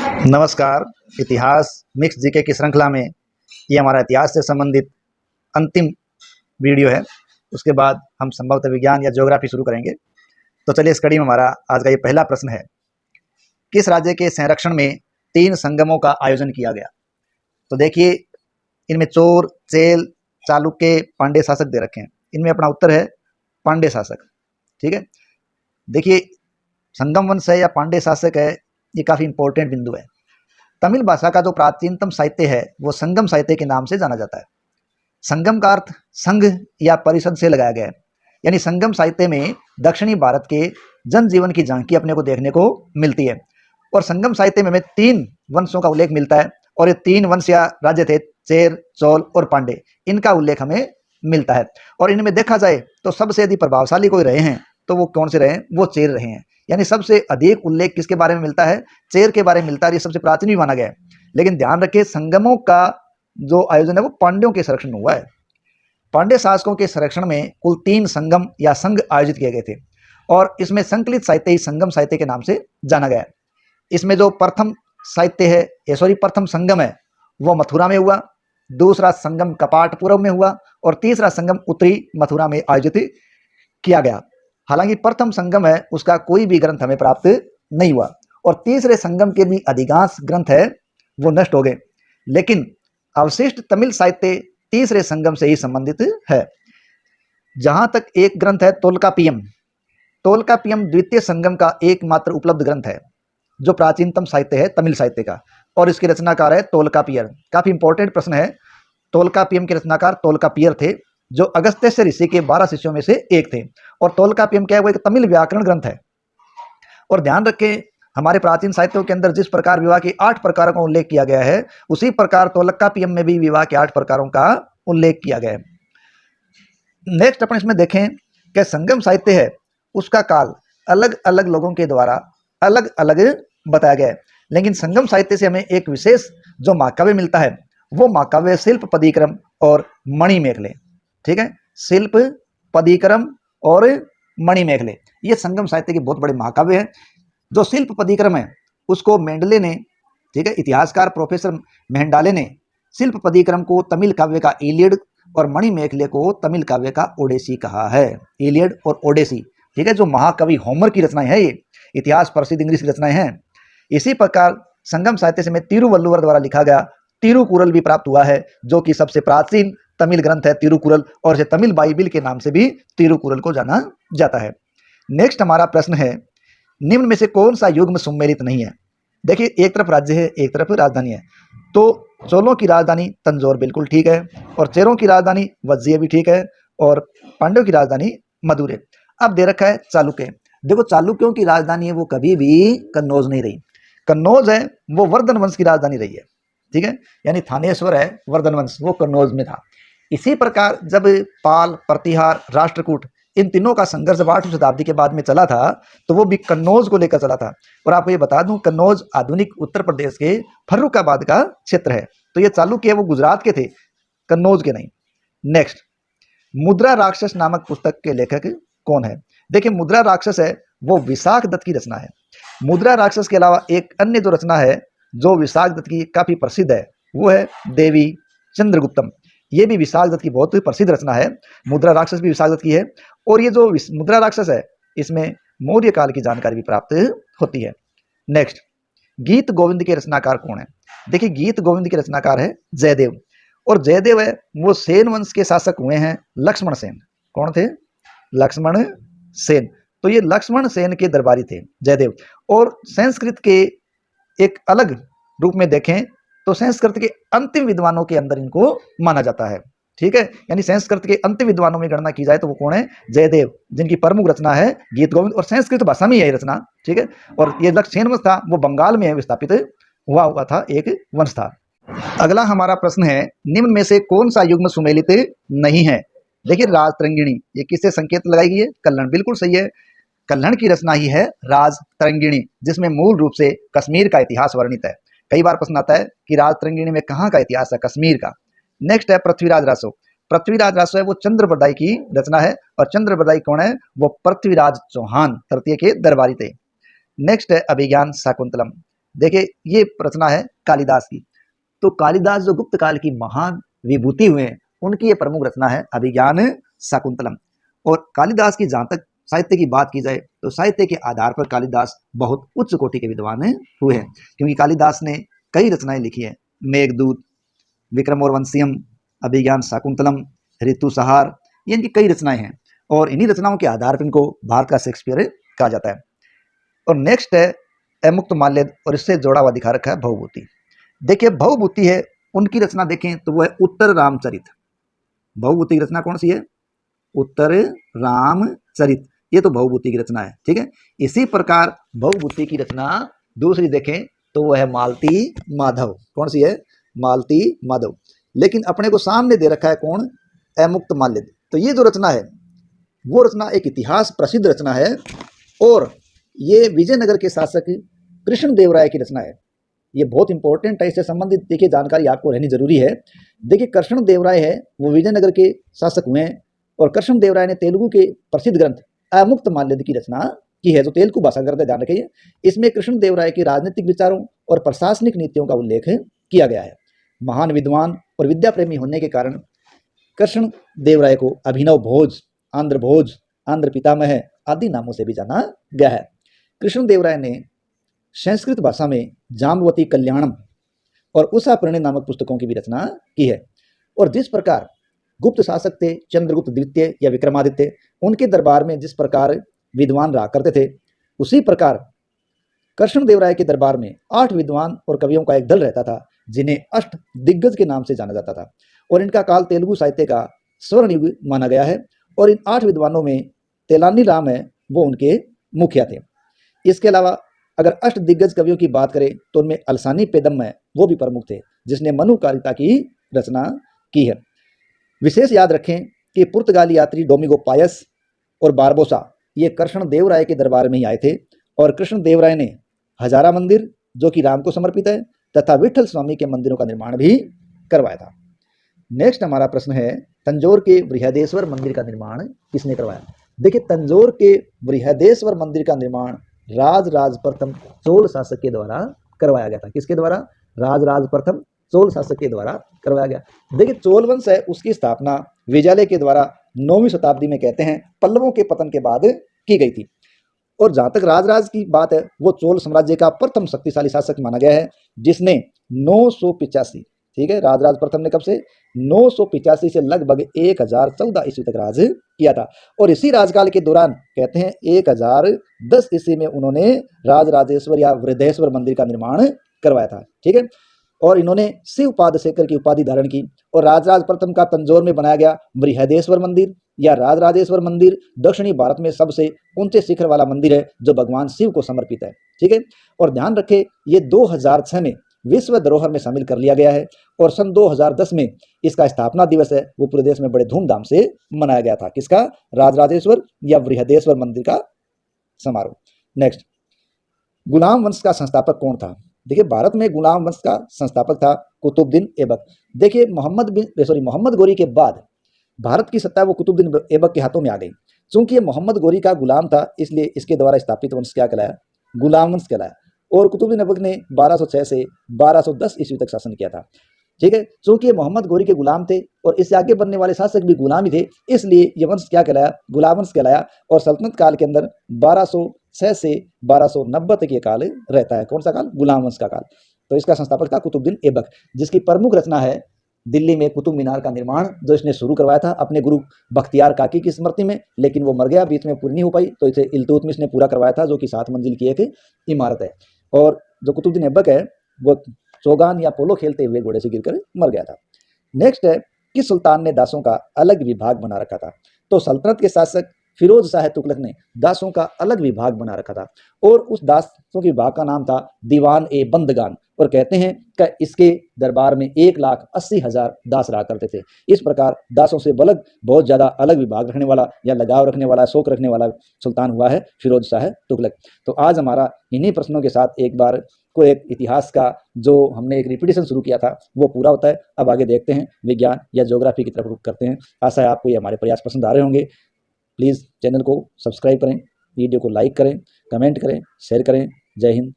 नमस्कार। इतिहास mix GK की श्रृंखला में ये हमारा इतिहास से संबंधित अंतिम वीडियो है। उसके बाद हम संभवतः विज्ञान या ज्योग्राफी शुरू करेंगे। तो चलिए, इस कड़ी में हमारा आज का ये पहला प्रश्न है, किस राज्य के संरक्षण में 3 संगमों का आयोजन किया गया? तो देखिए, इनमें चोर, चेल, चालुक्य, पांड्य शासक दे रखे हैं। इनमें अपना उत्तर है पांड्य शासक। ठीक है, देखिए, संगम वंश है या पांड्य शासक है, ये काफ़ी इंपॉर्टेंट बिंदु है। तमिल भाषा का जो प्राचीनतम साहित्य है वो संगम साहित्य के नाम से जाना जाता है। संगम का अर्थ संघ या परिषद से लगाया गया है। यानी संगम साहित्य में दक्षिणी भारत के जनजीवन की झांकी अपने को देखने को मिलती है। और संगम साहित्य में हमें 3 वंशों का उल्लेख मिलता है, और ये 3 वंश या राज्य थे चेर, चोल और पांडे। इनका उल्लेख हमें मिलता है। और इनमें देखा जाए तो सबसे अधिक प्रभावशाली कोई रहे हैं तो वो कौन से रहे हैं? वो चेर रहे हैं। यानी सबसे अधिक उल्लेख किसके बारे में मिलता है? चेर के बारे में मिलता है। ये सबसे प्राचीन भी माना गया है। लेकिन ध्यान रखिए, संगमों का जो आयोजन है वो पांड्यों के संरक्षण में हुआ है। पांड्य शासकों के संरक्षण में कुल 3 संगम या संघ आयोजित किए गए थे, और इसमें संकलित साहित्य ही संगम साहित्य के नाम से जाना गया है। इसमें जो प्रथम साहित्य है, प्रथम संगम है, वो मथुरा में हुआ। दूसरा संगम कपाट पूर्व में हुआ, और तीसरा संगम उत्तरी मथुरा में आयोजित किया गया। हालांकि प्रथम संगम है उसका कोई भी ग्रंथ हमें प्राप्त नहीं हुआ, और तीसरे संगम के भी अधिकांश ग्रंथ है वो नष्ट हो गए। लेकिन अवशिष्ट तमिल साहित्य तीसरे संगम से ही संबंधित है। जहां तक एक ग्रंथ है तोल्कापियम। तोल्कापियम द्वितीय संगम का एकमात्र उपलब्ध ग्रंथ है जो प्राचीनतम साहित्य है तमिल साहित्य का, और इसके रचनाकार है तोल्कापियर। काफी इंपॉर्टेंट प्रश्न है। तोल्कापियम के रचनाकार तोल्कापियर थे, जो अगस्त्य ऋषि के 12 शिष्यों में से एक थे। और तोल्कापियम क्या है? वो एक तमिल व्याकरण ग्रंथ है। और ध्यान रखें, हमारे प्राचीन साहित्यों के अंदर जिस प्रकार विवाह के 8 प्रकारों का उल्लेख किया गया है, उसी प्रकार तोल्कापियम में भी विवाह के 8 प्रकारों का उल्लेख किया गया है। नेक्स्ट अपन इसमें देखें कि संगम साहित्य है उसका काल अलग अलग लोगों के द्वारा अलग अलग बताया गया है। लेकिन संगम साहित्य से हमें एक विशेष जो महाकाव्य मिलता है, वो महाकाव्य शिल्प पदीक्रम और मणिमेखले। ठीक है, शिल्प पदीक्रम और मणिमेखले ये संगम साहित्य के बहुत बड़े महाकाव्य हैं। जो शिल्प पदीक्रम है उसको मेंडले ने, ठीक है, इतिहासकार प्रोफेसर मेहंडाले ने शिल्प पदीक्रम को तमिल काव्य का इलियड और मणिमेखले को तमिल काव्य का ओडेसी कहा है। इलियड और ओडेसी, ठीक है, जो महाकवि होमर की रचनाएं हैं, ये इतिहास प्रसिद्ध इंग्लिश की रचनाएं हैं। इसी प्रकार संगम साहित्य से में तिरुवल्लुवर द्वारा लिखा गया तिरुकुरल भी प्राप्त हुआ है, जो कि सबसे प्राचीन तमिल ग्रंथ है तिरुकुरल, और इसे तमिल बाइबिल के नाम से भी तिरुकुरल को जाना जाता है। नेक्स्ट हमारा प्रश्न है, निम्न में से कौन सा युग्म सुमेलित नहीं है? देखिए, एक तरफ राज्य है, एक तरफ राजधानी है। तो चोलों की राजधानी तंजौर बिल्कुल ठीक है, और चेरों की राजधानी वज्जिय भी ठीक है, और पांड्यों की राजधानी मदुरै। अब दे रखा है चालुक्य। देखो, चालुक्यों की राजधानी है वो कभी भी कन्नौज नहीं रही। कन्नौज है वो वर्धन वंश की राजधानी रही है। ठीक है, यानी थानेश्वर है वर्धन वंश, वो कन्नौज में था। इसी प्रकार जब पाल, प्रतिहार, राष्ट्रकूट इन तीनों का संघर्ष 8वीं शताब्दी के बाद में चला था, तो वो भी कन्नौज को लेकर चला था। और आपको ये बता दूं, कन्नौज आधुनिक उत्तर प्रदेश के फर्रुखाबाद का क्षेत्र है। तो ये चालुक्य वो गुजरात के थे, कन्नौज के नहीं। नेक्स्ट, मुद्रा राक्षस नामक पुस्तक के लेखक कौन है? देखिए, मुद्रा राक्षस है वो विशाख दत्त की रचना है। मुद्रा राक्षस के अलावा एक अन्य जो रचना है जो विशाख दत्त की काफी प्रसिद्ध है, वो है देवी चंद्रगुप्तम। ये भी विशाख दत्त की बहुत प्रसिद्ध रचना है। मुद्रा राक्षस भी विशाख दत्त की है। और ये जो मुद्रा राक्षस है इसमें मौर्य काल की जानकारी भी प्राप्त होती है। नेक्स्ट, गीत गोविंद के रचनाकार कौन है? देखिए, गीत गोविंद के रचनाकार है जयदेव। और जयदेव है वो सेन वंश के शासक हुए हैं लक्ष्मण सेन। कौन थे? लक्ष्मण सेन। तो ये लक्ष्मण सेन के दरबारी थे जयदेव। और संस्कृत के एक अलग रूप में देखें तो संस्कृत के अंतिम विद्वानों के अंदर इनको माना जाता है। ठीक है, यानी संस्कृत के अंतिम विद्वानों में गणना की जाए तो वो कौन है? जयदेव, जिनकी प्रमुख रचना है गीत गोविंद, और संस्कृत भाषा में यही रचना। ठीक है, और ये सेन वंश था वो बंगाल में विस्थापित हुआ था, एक वंश था। अगला हमारा प्रश्न है, निम्न में से कौन सा युग्म सुमेलित नहीं है? देखिए, राजतरंगिणी, ये किससे संकेत लगाई गई है? कल्हण, बिल्कुल सही है। कल्हण की रचना ही है राजतरंगिणी, जिसमें मूल रूप से कश्मीर का इतिहास वर्णित है। कई बार प्रश्न आता है कि राजतरंगिणी में कहाँ का इतिहास है? कश्मीर का। नेक्स्ट है पृथ्वीराज रासो। पृथ्वीराज रासो है वो चंद्रप्रदाय की रचना है, और चंद्रप्रदाय कौन है? वो पृथ्वीराज चौहान तृतीय के दरबारी थे। नेक्स्ट है अभिज्ञान शाकुंतलम। देखिए ये रचना है कालिदास की। तो कालिदास जो गुप्त काल की महान विभूति हुए हैं, उनकी ये प्रमुख रचना है अभिज्ञान शाकुंतलम। और कालिदास की जहाँ तक साहित्य की बात की जाए तो साहित्य के आधार पर कालिदास बहुत उच्च कोटि के विद्वान हुए हैं, क्योंकि कालिदास ने कई रचनाएं लिखी हैं। मेघदूत, विक्रमोर्वशीयम, अभिज्ञान शाकुंतलम, ऋतुसंहार, ये इनकी कई रचनाएं हैं। और इन्हीं रचनाओं के आधार पर इनको भारत का शेक्सपियर कहा जाता है। और नेक्स्ट है अमुक्त माल्यद, और इससे जोड़ा हुआ दिखा रखा है भवभूति। देखिए भवभूति है, उनकी रचना देखें तो वो है उत्तर रामचरित। भवभूति की रचना कौन सी है? उत्तर रामचरित, ये तो भवभूति की रचना है। ठीक है, इसी प्रकार भवभूति की रचना दूसरी देखें तो वो है मालती माधव। कौन सी है? मालती माधव। लेकिन अपने को सामने दे रखा है कौन? अमुक्त माल्यद। तो ये जो रचना है वो रचना एक इतिहास प्रसिद्ध रचना है, और ये विजयनगर के शासक कृष्णदेवराय की रचना है। ये बहुत इंपॉर्टेंट है, इससे संबंधित देखिए जानकारी आपको रहनी जरूरी है। देखिए कृष्णदेवराय है वो विजयनगर के शासक हुए हैं, और कृष्णदेवराय ने तेलुगु के प्रसिद्ध ग्रंथ अमुक्त माल्यद की रचना की है, जो तेलुगु भाषा ग्रंथ, ध्यान रखिए। इसमें कृष्णदेवराय के राजनीतिक विचारों और प्रशासनिक नीतियों का उल्लेख किया गया है। महान विद्वान और विद्या प्रेमी होने के कारण कृष्णदेवराय को अभिनव भोज, आंध्र भोज, आंध्र पितामह आदि नामों से भी जाना गया है। कृष्णदेवराय ने संस्कृत भाषा में जाम्बवती कल्याणम और उषा परिणय नामक पुस्तकों की भी रचना की है। और जिस प्रकार गुप्त शासक थे चंद्रगुप्त द्वितीय या विक्रमादित्य, उनके दरबार में जिस प्रकार विद्वान रहा करते थे, उसी प्रकार कृष्णदेवराय के दरबार में 8 विद्वान और कवियों का एक दल रहता था, जिन्हें अष्ट दिग्गज के नाम से जाना जाता था। और इनका काल तेलुगु साहित्य का स्वर्ण युग माना गया है। और इन 8 विद्वानों में तेलानी राम है वो उनके मुखिया थे। इसके अलावा अगर अष्ट दिग्गज कवियों की बात करें तो उनमें अलसानी पेदम है वो भी प्रमुख थे, जिसने मनुकारिता की रचना की है। विशेष याद रखें कि पुर्तगाली यात्री डोमिगो पायस और बारबोसा ये कृष्णदेवराय के दरबार में ही आए थे, और कृष्णदेवराय ने हजारा मंदिर जो कि राम को समर्पित है तथा विठल स्वामी के मंदिरों का निर्माण भी करवाया था। नेक्स्ट हमारा प्रश्न है तंजौर के बृहदेश्वर मंदिर का निर्माण किसने करवाया? देखिए तंजौर के बृहदेश्वर मंदिर का निर्माण राज प्रथम चोल शासक के द्वारा करवाया गया था। किसके द्वारा? राज प्रथम चोल शासक के द्वारा करवाया गया। देखिए चोल वंश है उसकी स्थापना विजयालय के द्वारा 9वीं शताब्दी में कहते हैं पल्लवों के पतन के बाद की गई थी। और जहां तक राज की बात है वो चोल साम्राज्य का प्रथम शक्तिशाली शासक माना गया है, जिसने 985, ठीक है, राज प्रथम ने कब से 985 से लगभग 1014 ईस्वी तक राज किया था। और इसी राजकाल के दौरान कहते हैं 1010 ईस्वी में उन्होंने राजराजेश्वर या वृद्धेश्वर मंदिर का निर्माण करवाया था। ठीक है, और इन्होंने शिव पादशेखर की उपाधि धारण की। और राज प्रथम का तंजौर में बनाया गया बृहदेश्वर मंदिर या राजराजेश्वर मंदिर दक्षिणी भारत में सबसे ऊंचे शिखर वाला मंदिर है जो भगवान शिव को समर्पित है। ठीक है, और ध्यान रखें ये 2006 में विश्व धरोहर में शामिल कर लिया गया है, और सन 2010 में इसका स्थापना दिवस है वो पूरे देश में बड़े धूमधाम से मनाया गया था। किसका? राजराजेश्वर या बृहदेश्वर मंदिर का समारोह। नेक्स्ट, गुलाम वंश का संस्थापक कौन था? देखिए भारत में गुलाम वंश का संस्थापक था कुतुबुद्दीन ऐबक। देखिए मोहम्मद गोरी के बाद भारत की सत्ता वो कुतुबुद्दीन ऐबक के हाथों में आ गई। चूंकि ये मोहम्मद गोरी का गुलाम था इसलिए इसके द्वारा स्थापित वंश क्या कहलाया? गुलाम वंश कहलाया। और कुतुबुद्दीन ऐबक ने 1206 से 1210 ईस्वी तक शासन किया था। ठीक है, चूंकि ये मोहम्मद गोरी के गुलाम थे और इससे आगे बनने वाले शासक भी गुलाम ही थे, इसलिए ये वंश क्या कहलाया? गुलाम वंश कहलाया। और सल्तनत काल के अंदर 1206 से 1290 तक ये काल रहता है। कौन सा काल? गुलाम वंश का काल। तो इसका संस्थापक था कुतुबुद्दीन ऐबक, जिसकी प्रमुख रचना है दिल्ली में कुतुब मीनार का निर्माण, जो इसने शुरू करवाया था अपने गुरु बख्तियार काकी की स्मृति में, लेकिन वो मर गया, बीच में पूरी नहीं हो पाई, तो इसे इल्तुतमिश ने पूरा करवाया था, जो कि 7 मंजिल की एक इमारत है। और जो कुतुबुद्दीन ऐबक है वो चौगान या पोलो खेलते हुए घोड़े से गिरकर मर गया था। नेक्स्ट है किस सुल्तान ने दासों का अलग विभाग बना रखा था? तो सल्तनत के शासक फिरोज शाह तुगलक ने दासों का अलग विभाग बना रखा था, और उस दासों के विभाग का नाम था दीवान ए बंदगान। और कहते हैं कि इसके दरबार में 1,80,000 दास रहा करते थे। इस प्रकार दासों से बहुत ज्यादा अलग विभाग रखने वाला या लगाव रखने वाला, शौक रखने वाला सुल्तान हुआ है फिरोज शाह तुगलक। तो आज हमारा इन्हीं प्रश्नों के साथ एक बार को एक इतिहास का जो हमने एक रिपीटिशन शुरू किया था वो पूरा होता है। अब आगे देखते हैं विज्ञान या ज्योग्राफी की तरफ रुख करते हैं। आशा है आपको ये हमारे प्रयास पसंद आ रहे होंगे। प्लीज़ चैनल को सब्सक्राइब करें, वीडियो को लाइक करें, कमेंट करें, शेयर करें। जय हिंद,